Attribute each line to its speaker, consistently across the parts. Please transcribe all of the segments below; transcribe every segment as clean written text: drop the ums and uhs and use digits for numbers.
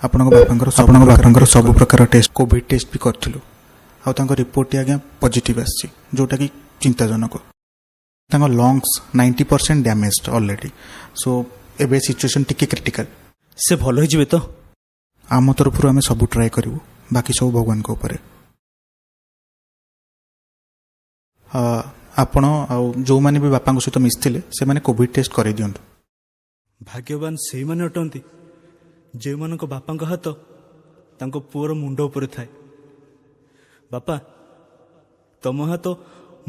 Speaker 1: बापांकर सब प्रकार test Covid test भी करथिलु आ रिपोर्ट आज्ञा पॉजिटिव आसी जोटा कि चिंताजनक लंग्स 90% डैमेज ऑलरेडी सो एबे सिचुएशन टिके क्रिटिकल
Speaker 2: से भल हो तो
Speaker 1: आम तरफ आम सब ट्राए करूँ बाकी सब भगवान को ऊपर आपण जो माने भी बापा सहित मिसथिले से माने कोविड टेस्ट कर दियंतु
Speaker 2: भाग्यवान से माने अटंती जे मानक बापा हाथ तांको पुअर मुंड उपर थाए बापा तम हाथ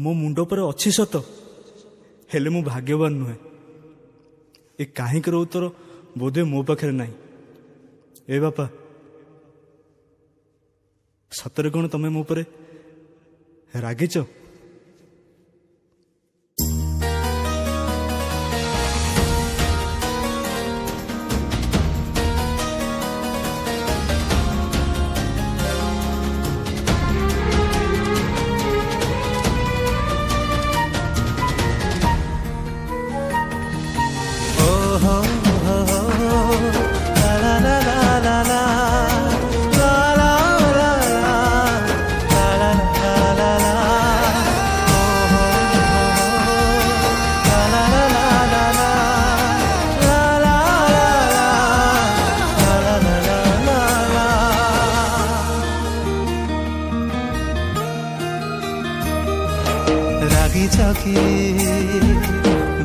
Speaker 2: मो मुंड उपर अच्छी सत हेले मु भाग्यवान नुहे ए कहीं उत्तर बोधे मो पाखे नहीं ए बापा सतरे कौन तमें मो पर रागिच
Speaker 3: रागी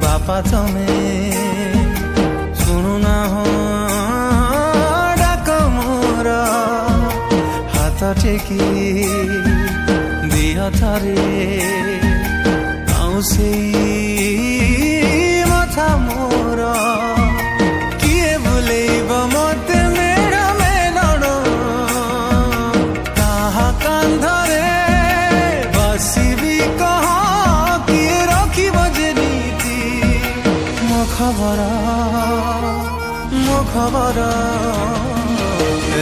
Speaker 3: बापा तमें शुणुना हो डाक मोर हाथ टेकी दिह थरे आउसे मथा मोर किए बुलेब मते मेड़ मेलण ताहा कांधरे बसिबी कह किए रखिब जे नीति मो खबर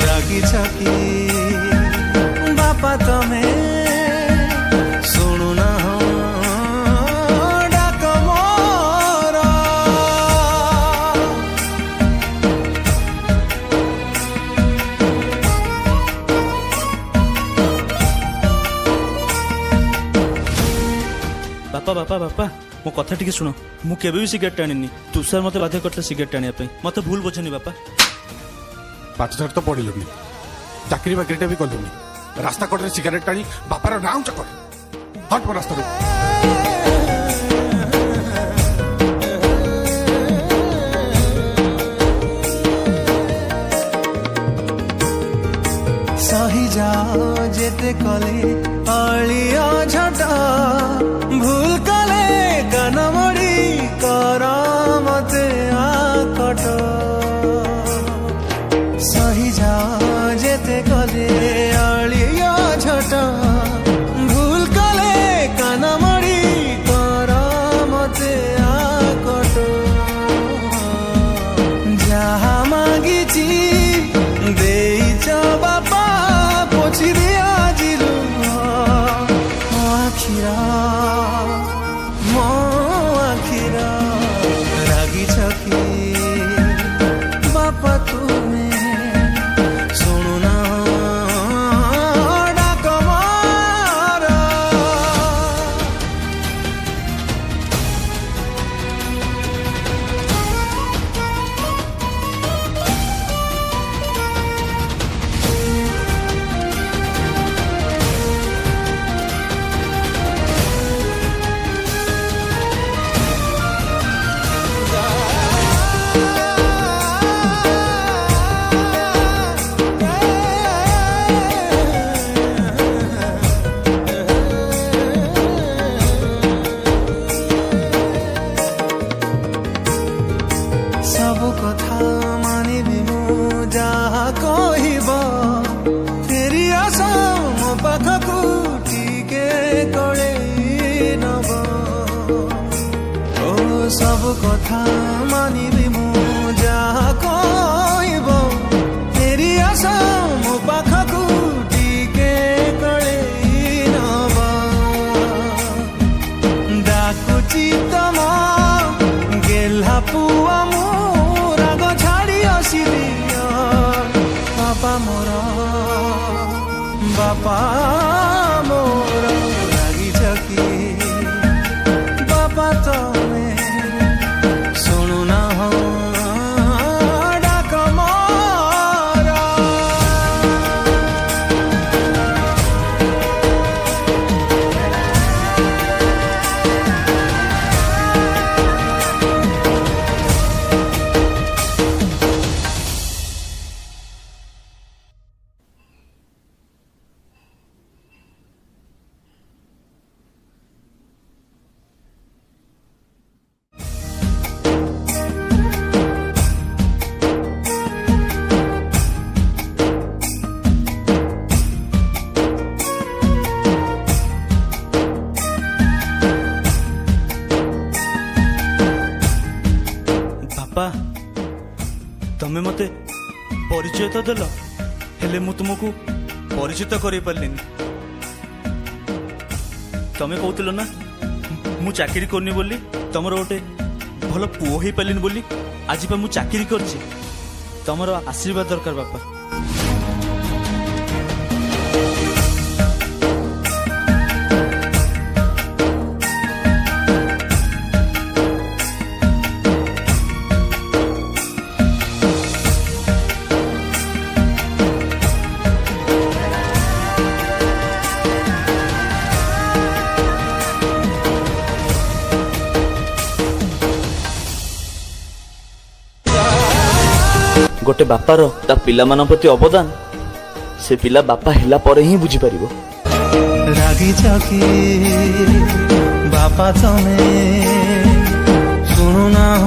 Speaker 3: रागी छकी बापा तमें शुणुना हो डाक मोर
Speaker 2: बापा बापा बापा मो कथा टिके शुण मु केबे भी सिगरेट टाणी तुषार मते बाध्य करते सिगरेट टाणी मते भूल बुझनी बापा
Speaker 4: पाठ साठ तो पढ़िलुनी चाकरी बाकरीटा भी कलुनी रास्ता कड़े सिगारेट टाणी बापार नाम चकर हट मो रास्ता
Speaker 3: सही जाओ जेते कले अलिया झटा भूल कले कनमड़ी कर मते आकट सही जाओ जेते कले अलिया झटा भूल कले कनमड़ी कर मते आकट जहा मागिची देइछ बापा पोछि दिया जिरु मो आखिरा रागी छकी बापा तुम्हें शुणुना डाक मोर सब कथा मानिबी मु जहा कहब फेरी आस मो पाखकू टिके कड़े नब ओ सब कथा मानिबी मु जहा कहब फेरी आस मो पाखकू टिके कड़े नब डाकुची तम गेल्हा पुआ मो राग छाड़ी आसिलिया ବାପା ମୋର ରାଗିଛ କି ବାପା ତମେ ଶୁଣୁନାହ ଡାକ ମୋର।
Speaker 2: ବାପା ତମେ ମତେ ପରିଚୟ ତ ଦେଲ, ହେଲେ ମୁଁ ତୁମକୁ ପରିଚିତ କରେଇ ପାରିଲିନି। ତମେ କହୁଥିଲ ନା ମୁଁ ଚାକିରି କରୁନି ବୋଲି, ତମର ଗୋଟେ ଭଲ ପୁଅ ହେଇପାରିଲିନି ବୋଲି। ଆଜି ପା ମୁଁ ଚାକିରି କରିଛି। ତମର ଆଶୀର୍ବାଦ ଦରକାର ବାପା। ଗୋଟେ ବାପାର ତା ପିଲାମାନଙ୍କ ପ୍ରତି ଅବଦାନ ସେ ପିଲା ବାପା ହେଲା ପରେ ହିଁ ବୁଝିପାରିବ।
Speaker 3: ରାଗିଛ କି ବାପା ତମେ ଶୁଣୁନାହ